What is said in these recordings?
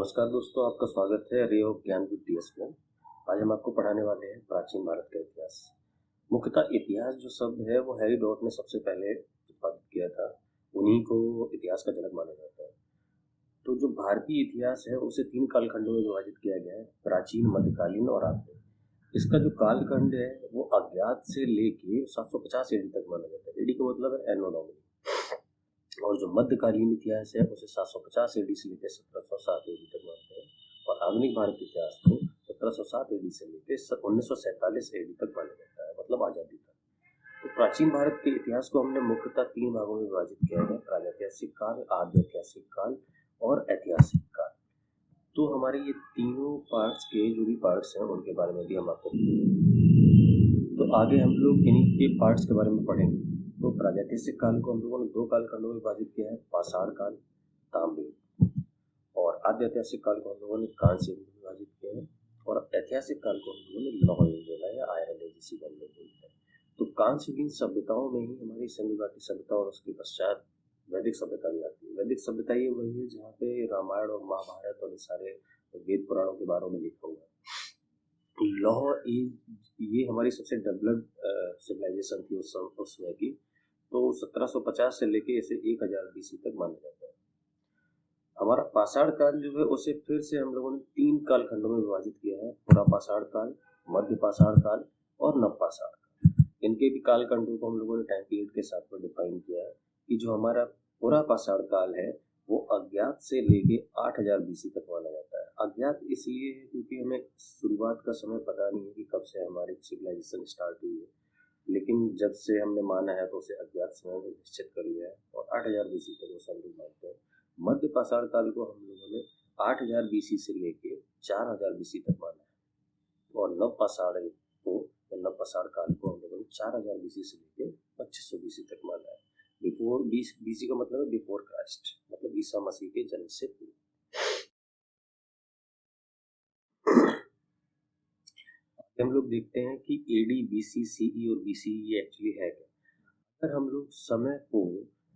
नमस्कार दोस्तों, आपका स्वागत है रे ऑफ ज्ञान विद टीएस में। आज हम आपको पढ़ाने वाले हैं प्राचीन भारत का इतिहास। मुख्यतः इतिहास जो शब्द है वो हेरोडोट ने सबसे पहले प्रतिपादित किया था। उन्हीं को इतिहास का जनक माना जाता है। तो जो भारतीय इतिहास है उसे 3 कालखंडों में विभाजित किया गया है: प्राचीन, मध्यकालीन और आधुनिक। इसका जो कालखंड है वो अज्ञात से लेके 750 एडी तक माना जाता है। एडी का मतलब है एनो डोमिनी। और जो मध्यकालीन इतिहास है उसे 750 एडी से लेकर 1707 एडी तक मानते हैं। और आधुनिक भारत इतिहास को 1707 एडी से लेकर 1947 एडी तक माना जाता है, मतलब आजादी तक। तो प्राचीन भारत के इतिहास को हमने मुख्यतः 3 भागों में विभाजित किया है: प्रागैतिहासिक काल, आद्य ऐतिहासिक काल और ऐतिहासिक काल। तो हमारे ये तीनों पार्ट्स के जो भी पार्ट्स हैं उनके बारे में भी हम आपको, तो आगे हम लोग इन्हीं के पार्ट्स के बारे में पढ़ेंगे। तो प्रागैतिहासिक काल को हम लोगों ने 2 कालखंडों में विभाजित किया है: पाषाण काल, ताम्रयुग। और आद्य ऐतिहासिक काल को हम लोगों ने कांस्य युग में विभाजित किया है। और ऐतिहासिक काल को हम लोगों ने लौह युग बोला है, आयरन एज जिसे हम लोग बोलते हैं। तो कांस्य युगीन सभ्यताओं में ही हमारी सिंधु घाटी सभ्यता और उसके पश्चात वैदिक सभ्यता भी आती है। वैदिक सभ्यता ये वही है जहाँ पे रामायण और महाभारत और सारे वेद पुराणों के बारे में लिखा हुआ है। लौह एज ये हमारी सबसे डेवलप्ड सिविलाइजेशन थी उस समय की। तो 1750 से लेके इसे 1000 बीसी तक माना जाता है। हमारा पाषाण काल जो है उसे फिर से हम लोगों ने 3 कालखंडों में विभाजित किया है: पुरा पाषाण काल, मध्य पाषाण काल और नव पाषाण काल। इनके भी कालखंडों को हम लोगों ने टाइम पीरियड के साथ में डिफाइन किया है कि जो हमारा पुरा पाषाण काल है वो अज्ञात से लेके 8000 बीसी तक माना जाता है। अज्ञात इसलिए है क्योंकि हमें शुरुआत का समय पता नहीं है कि कब से हमारी सिविलाइजेशन स्टार्ट हुई है, लेकिन जब से हमने माना है तो उसे अज्ञात समय में निश्चित कर लिया है और 8000 बीसी तक उसे हम लोग मानते हैं। मध्य पाषाण काल को हम लोगों ने 8000 बीसी से लेके 4000 बीसी तक माना है। और नव पाषाण काल को हम लोगों ने 4000 बीसी से लेके 2500 बीसी तक माना है। बिफोर बीसी का मतलब है बिफोर क्राइस्ट, मतलब ईसा मसीह के जन्म से पूर्व। हम लोग देखते हैं कि एडी, बीसी, सीई और बीसी ये एक्चुअली है क्या। अगर हम लोग समय को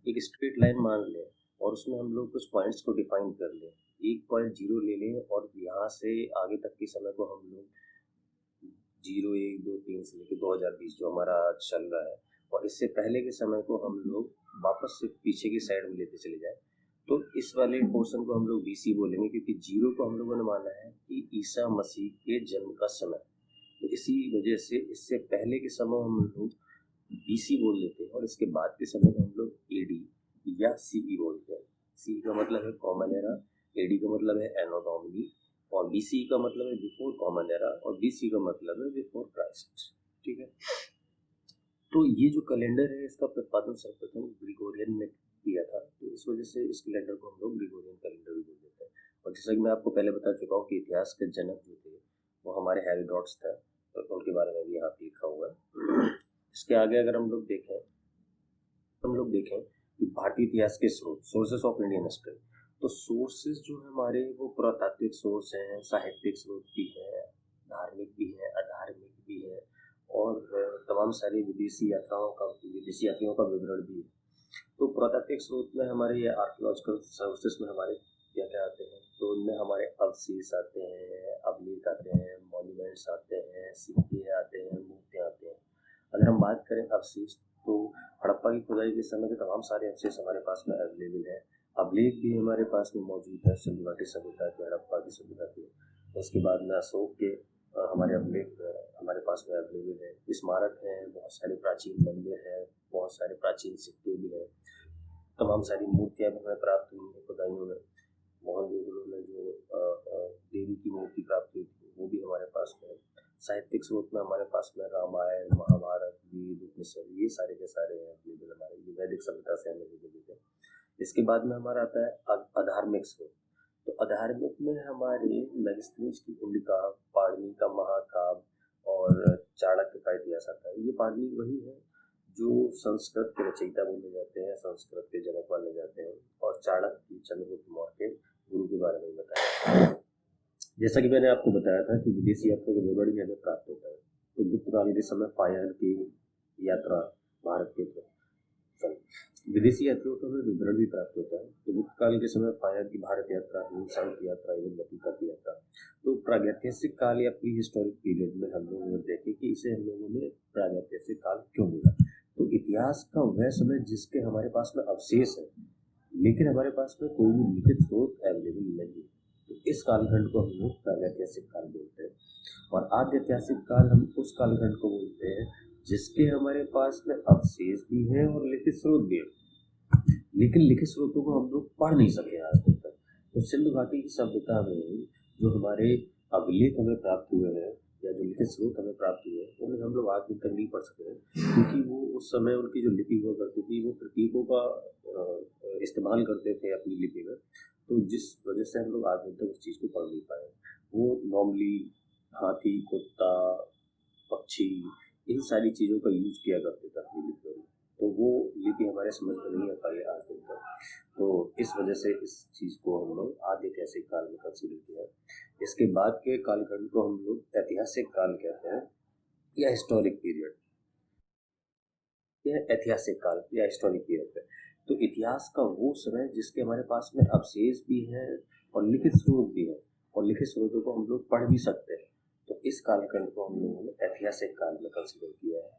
एक स्ट्रेट लाइन मान लें और उसमें हम लोग कुछ पॉइंट्स को डिफाइन कर लें, 1.0 ले लें और यहाँ से आगे तक के समय को हम लोग 0, 1, 2, 3 से लेकर 2020 जो हमारा आज चल रहा है, और इससे पहले के समय को हम लोग वापस से पीछे की साइड में लेते चले जाए, तो इस वाले पोर्शन को हम लोग बीसी बोलेंगे, क्योंकि 0 को हम लोगों ने माना है कि ईसा मसीह के जन्म का समय। तो इसी वजह से इससे पहले के समय हम लोग बीसी बोल देते हैं और इसके बाद के समय को हम लोग एडी या सीई बोलते हैं। सी का मतलब है कॉमन एरा, एडी का मतलब है एनो डोमिनी, और बीसी का मतलब है बिफोर कॉमन एरा, और बीसी का मतलब है बिफोर क्राइस्ट। ठीक है, तो ये जो कैलेंडर है इसका प्रतिपादन सर्वप्रथम ग्रिगोरियन ने किया था, तो इस वजह से इस कैलेंडर को हम लोग ग्रिगोरियन कैलेंडर भी बोल देते हैं। और जैसा कि मैं आपको पहले बता चुका हूँ कि इतिहास के जनक जो थे वो हमारे हेरोडोटस थे, तो उनके बारे में भी यहाँ पे लिखा हुआ है। इसके आगे अगर हम लोग देखें कि भारतीय इतिहास के स्रोत, सोर्सेस ऑफ इंडियन हिस्ट्री, तो सोर्सेस जो हमारे वो पुरातात्विक सोर्स हैं, साहित्यिक स्रोत भी हैं, धार्मिक भी हैं, अधार्मिक भी है, और तमाम सारी विदेशी यात्रियों का विवरण भी है। तो पुरातात्विक स्रोत में हमारे ये आर्कियोलॉजिकल सोर्सेस में हमारे क्या क्या आते हैं, तो उनमें हमारे अवशेष आते हैं, अभिलेख आते हैं, मॉन्यूमेंट्स आते हैं, सिक्के आते हैं, मूर्तियाँ आते हैं। अगर हम बात करें अवशेष, तो हड़प्पा की खुदाई के समय के तमाम सारे अवशेष हमारे पास में अवेलेबल है। अभिलेख भी हमारे पास में मौजूद है सिंधु घाटी सभ्यता के, हड़प्पा की सभ्यता के। उसके बाद में अशोक के हमारे अभिलेख हमारे पास में अवेलेबल है। स्मारक हैं, बहुत सारे प्राचीन मंदिर हैं, बहुत सारे प्राचीन सिक्के भी हैं, तमाम सारी मूर्तियाँ भी हमें प्राप्त हुई हैं खुदाइयों में। मोहनजोदड़ो में जो देवी की मूर्ति प्राप्त हुई थी वो भी हमारे पास में है। साहित्यिक स्रोत में हमारे पास में रामायण, महाभारत, वेद, उपनिषद, ये सारे के सारे हैं अवेलेबल हमारे, ये वैदिक सभ्यता से हमें अवेलेबल है। इसके बाद में हमारा आता है अधार्मिक स्रोत। तो अधार्मिक में हमारे मेगास्थनीज की इंडिका, पाणिनि का महाकाव्य और चाणक्य का इतिहास आता है। ये पाणिनि वही है जो संस्कृत के रचयिता बोले जाते हैं, संस्कृत के जनक माने जाते हैं, और चाणक्य चंद्रगुप्त मौर्य के गुरु के बारे में बताया। जैसा कि मैंने आपको बताया था कि विदेशी यात्रा का विवरण भी हमें प्राप्त होता है। तो गुप्त काल के समय फायर की यात्रा भारत के विदेशी यात्रियों का हमें विवरण भी प्राप्त होता है। तो गुप्त काल के समय पाया कि भारत यात्रा, हिंदुस्तान की यात्रा एवं बतुता की यात्रा। तो प्रागैतिहासिक काल या प्री हिस्टोरिक पीरियड में हम लोगों ने देखे कि इसे हम लोगों ने प्रागैतिहासिक काल क्यों बोला। तो इतिहास का वह समय जिसके हमारे पास में अवशेष है, लेकिन हमारे पास में कोई भी लिखित स्रोत अवेलेबल नहीं, तो इस कालखंड को हम लोग प्रागैतिहासिक काल बोलते हैं। और आद्यैतिहासिक काल हम उस कालखंड को बोलते हैं जिसके हमारे पास में अवशेष भी है और लिखित स्रोत भी है, लेकिन लिखित स्रोतों को हम लोग पढ़ नहीं सके आज तक। तो सिंधु घाटी की सभ्यता में जो हमारे अभिलेख हमें प्राप्त हुए हैं या जो लिखित स्रोत हमें प्राप्त हुए हैं, उन्हें हम लोग आज तक नहीं पढ़ सके हैं, क्योंकि वो उस समय उनकी जो लिपि हुआ करती थी वो प्रतीकों का इस्तेमाल करते थे अपनी लिपि में, तो जिस वजह से हम लोग आज तक उस चीज़ को पढ़ नहीं पाए। वो नॉर्मली हाथी, कुत्ता, पक्षी, इन सारी चीज़ों का यूज किया करते थे अपनी लिपियों में, तो वो लिपि हमारे समझ में नहीं आ पाई आज दिन तक। तो इस वजह से इस चीज़ को हम लोग आद्यैतिहासिक काल में कंसिडर किया। इसके बाद के कालखंड को हम लोग ऐतिहासिक काल कहते हैं या हिस्टोरिक पीरियड। यह ऐतिहासिक काल या हिस्टोरिक पीरियड है। तो इतिहास का वो समय जिसके हमारे पास में अवशेष भी हैं और लिखित स्रोत भी है, और लिखित स्रोतों को हम लोग पढ़ भी सकते हैं, तो इस कालखंड को हम लोगों ने ऐतिहासिक काल में कंसिडर किया है।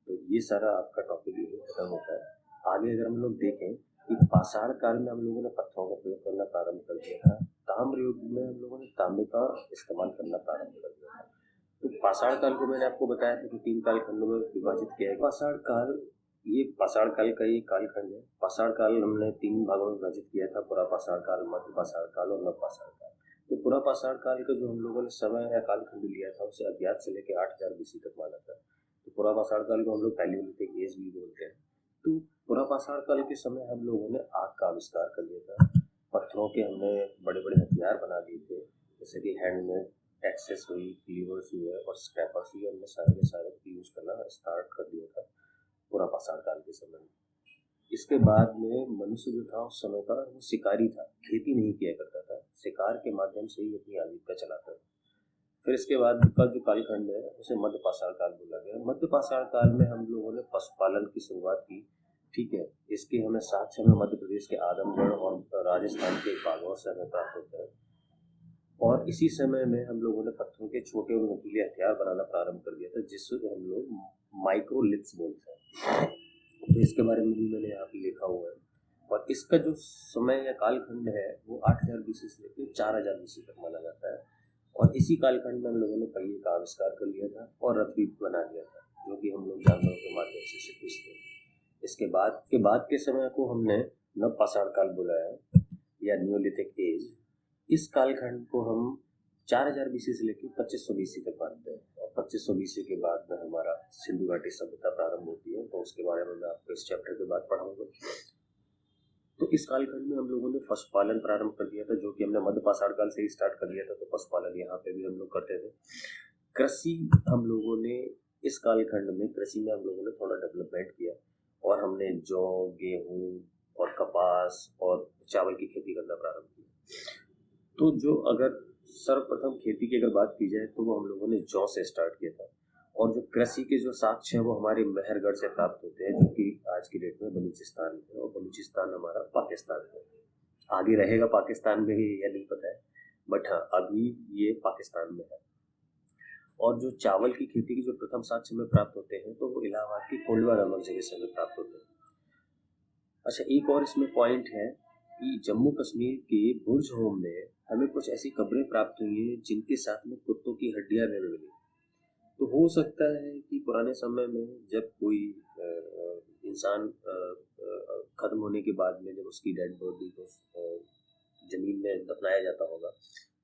तो ये सारा आपका टॉपिक यही खत्म होता है। आगे अगर हम लोग देखें कि पाषाण काल में हम लोगों ने पत्थरों का प्रयोग करना प्रारंभ कर दिया था, ताम्र युग में हम लोगों ने तांबे का इस्तेमाल करना प्रारंभ कर दिया था। तो पाषाण काल को मैंने आपको बताया था कि 3 कालखंडों में विभाजित किया है। पाषाण काल, ये पाषाण काल का ही कालखंड है। पाषाण काल हमने 3 भागों में विभाजित किया था, पुरा पाषाण काल, मध्य पाषाण काल और नव पाषाण काल। तो पुरा पाषाण काल का जो हम लोगों ने समय या कालखंड लिया था उसे अज्ञात से लेकर 8000 BC तक माना था। तो पुरा पाषाण काल को हम लोग पैलियोलिथिक एज भी बोलते हैं। तो पुरा पाषाण काल के समय हम लोगों ने आग का आविष्कार कर लिया था, पत्थरों के हमने बड़े बड़े हथियार बना दिए थे, जैसे कि हैंडमेड एक्सेस हुई, क्लीवर्स हुए और स्क्रैपर्स हुए, हमने सारे के सारे यूज करना स्टार्ट कर दिया था पुरा पाषाण काल के समय में। इसके बाद में मनुष्य जो था उस समय का वो शिकारी था, खेती नहीं किया करता था, शिकार के माध्यम से ही अपनी आजीविका चलाता था। फिर इसके बाद का जो कालखंड है उसे मध्य पाषाण काल बोला गया। मध्य पाषाण काल में हम लोगों ने पशुपालन की शुरुआत की, ठीक है। इसके हमें साक्ष्य हमें मध्य प्रदेश के आदमगढ़ और राजस्थान के बागौर से हमें प्राप्त होता है। और इसी समय में हम लोगों ने पत्थरों के छोटे और नुकीले हथियार बनाना प्रारंभ कर दिया था, जिससे हम लोग माइक्रोलिथ्स बोलते हैं। तो इसके बारे में भी मैंने यहाँ पे लिखा हुआ है। और इसका जो समय या कालखंड है वो 8000 BC से लेकर 4000 BC तक माना जाता है। और इसी कालखंड में हम लोगों ने पहिए का आविष्कार कर लिया था और रथ भी बना लिया था, जो कि हम लोग जानवरों के माध्यम से खींचते हैं। इसके बाद के समय को हमने नव पाषाण काल बुलाया या न्यूलिथिक एज। इस कालखंड को हम 4000 BC से लेकर 2500 BC तक मानते हैं, और 2500 BC के बाद में हमारा सिंधु घाटी सभ्यता प्रारंभ होती है। तो उसके बारे में मैं आपको इस चैप्टर के बाद पढ़ाऊंगा। तो इस कालखंड में हम लोगों ने पशुपालन प्रारंभ कर दिया था, जो कि हमने मध्य पाषाण काल से ही स्टार्ट कर दिया था। तो पशुपालन यहाँ पे भी हम लोग करते थे। कृषि हम लोगों ने इस कालखंड में कृषि में हम लोगों ने थोड़ा डेवलपमेंट किया, और हमने जौ, गेहूं और कपास और चावल की खेती करना प्रारंभ किया। तो जो अगर सर्वप्रथम खेती की अगर बात की जाए तो वो हम लोगों ने जौ से स्टार्ट किया था। और जो कृषि के जो साक्ष्य हैं वो हमारे मेहरगढ़ से प्राप्त होते हैं, जो कि आज की डेट में बलूचिस्तान में है, और बलूचिस्तान हमारा पाकिस्तान में आगे रहेगा पाकिस्तान में ही या नहीं पता है, बट हाँ अभी ये पाकिस्तान में है। और जो चावल की खेती की जो प्रथम साक्ष्य में प्राप्त होते हैं तो वो इलाहाबाद की कोंडवा नामक जगह से हमें प्राप्त होते हैं। अच्छा, एक और इसमें पॉइंट है कि जम्मू कश्मीर के बुर्ज होम में हमें कुछ ऐसी कब्रें प्राप्त हुई हैं जिनके साथ में कुत्तों की हड्डियां भी मिली। तो हो सकता है कि पुराने समय में जब कोई इंसान खत्म होने के बाद में जब उसकी डेड बॉडी को जमीन में दफनाया जाता होगा,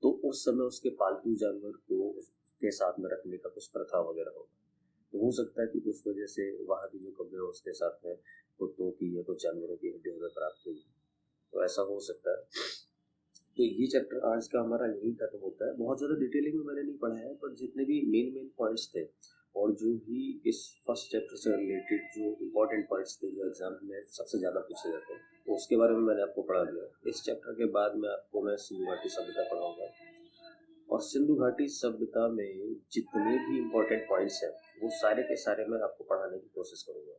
तो उस समय उसके पालतू जानवर को उसके साथ में रखने का कुछ प्रथा वगैरह होगा। तो हो सकता है कि उस वजह से वहाँ की जो कब्रें उसके साथ में कुत्तों की या कुछ जानवरों की हड्डियां हमें प्राप्त हुई, तो ऐसा हो सकता है। तो ये चैप्टर आज का हमारा यही खत्म होता है। बहुत ज़्यादा डिटेलिंग में मैंने नहीं पढ़ा है, पर जितने भी मेन पॉइंट्स थे और जो भी इस फर्स्ट चैप्टर से रिलेटेड जो इम्पोर्टेंट पॉइंट्स थे जो एग्जाम में सबसे ज़्यादा पूछे जाते हैं, तो उसके बारे में मैंने आपको पढ़ा दिया। इस चैप्टर के बाद में आपको मैं सिंधु घाटी सभ्यता पढ़ाऊँगा, और सिंधु घाटी सभ्यता में जितने भी इम्पोर्टेंट पॉइंट्स हैं वो सारे के सारे मैं आपको पढ़ाने की कोशिश करूँगा।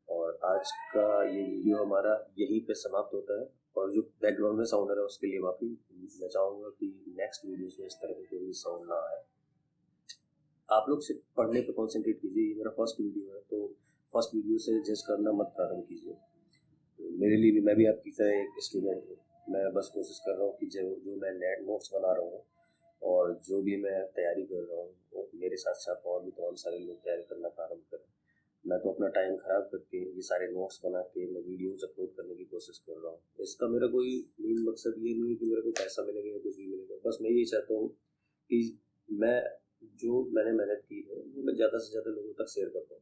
और आज का ये वीडियो हमारा यहीं पे समाप्त होता है। और जो बैकग्राउंड में साउंड आ रहा है उसके लिए माफ़ी। मैं चाहूँगा कि नेक्स्ट वीडियोस में इस तरह का कोई साउंड ना आए। आप लोग सिर्फ पढ़ने पर कॉन्सेंट्रेट कीजिए। ये मेरा फर्स्ट वीडियो है, तो फर्स्ट वीडियो से जज करना मत प्रारंभ कीजिए। तो मेरे लिए भी, मैं भी आपकी तरह एक स्टूडेंट हूँ। मैं बस कोशिश कर रहा हूँ कि जो जो मैं नोट्स बना रहा हूँ और जो भी मैं तैयारी कर रहा हूँ, वो मेरे साथ साथ और भी तमाम सारे लोग तैयारी करना प्रारंभ करें। मैं तो अपना टाइम ख़राब करके ये सारे नोट्स बना के मैं वीडियोस अपलोड करने की कोशिश कर रहा हूँ। इसका मेरा कोई मेन मकसद ये नहीं है कि मेरे को पैसा मिलेगा या कुछ भी मिलेगा। बस मैं यही चाहता हूँ कि मैं जो मैंने मेहनत की है वो मैं ज़्यादा से ज़्यादा लोगों तक शेयर कर पाऊँ,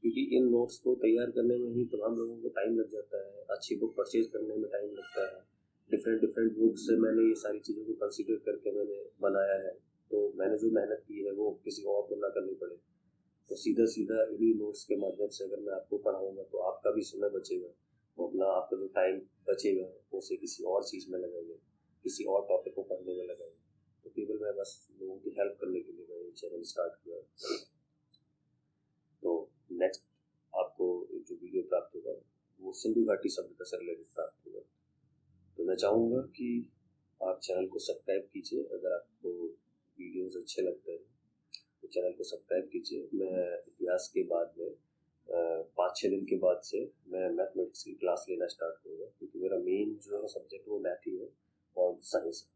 क्योंकि इन नोट्स को तैयार करने में ही तमाम लोगों को टाइम लग जाता है। अच्छी बुक परचेज करने में टाइम लगता है। डिफरेंट डिफरेंट बुक्स से मैंने ये सारी चीज़ों को कंसिडर करके मैंने बनाया है। तो मैंने जो मेहनत की है वो किसी और को ना करनी पड़े। तो सीधा सीधा इन्हीं नोट्स के माध्यम से अगर मैं आपको पढ़ाऊँगा तो आपका भी समय बचेगा। तो अपना आपका जो टाइम बचेगा उसे किसी और चीज़ में लगाइए, किसी और टॉपिक को पढ़ने में लगाइए। तो केवल मैं बस लोगों की हेल्प करने के लिए मैंने ये चैनल स्टार्ट किया। तो नेक्स्ट आपको जो वीडियो प्राप्त होगा वो सिंधु घाटी सभ्यता से रिलेटेड प्राप्त होगा। तो मैं चाहूँगा कि आप चैनल को सब्सक्राइब कीजिए। अगर आपको वीडियोस अच्छे लगते हैं तो चैनल को सब्सक्राइब कीजिए। मैं इतिहास के बाद में 5-6 दिन के बाद से मैं मैथमेटिक्स की क्लास लेना स्टार्ट करूँगा, क्योंकि मेरा मेन जो है सब्जेक्ट वो मैथ ही है और साइंस है।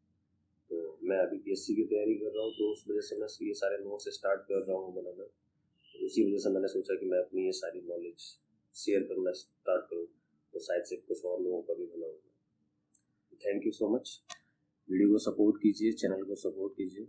तो मैं अभी पीएससी की तैयारी कर रहा हूँ, तो उस वजह से मैं ये सारे नोट्स स्टार्ट कर रहा हूँ बनाना। तो उसी वजह से मैंने सोचा कि मैं अपनी ये सारी नॉलेज शेयर करना स्टार्ट करूँ, तो शायद से कुछ और लोगों का भी भला होगा। Thank you so much. Video को सपोर्ट कीजिए, चैनल को सपोर्ट कीजिए।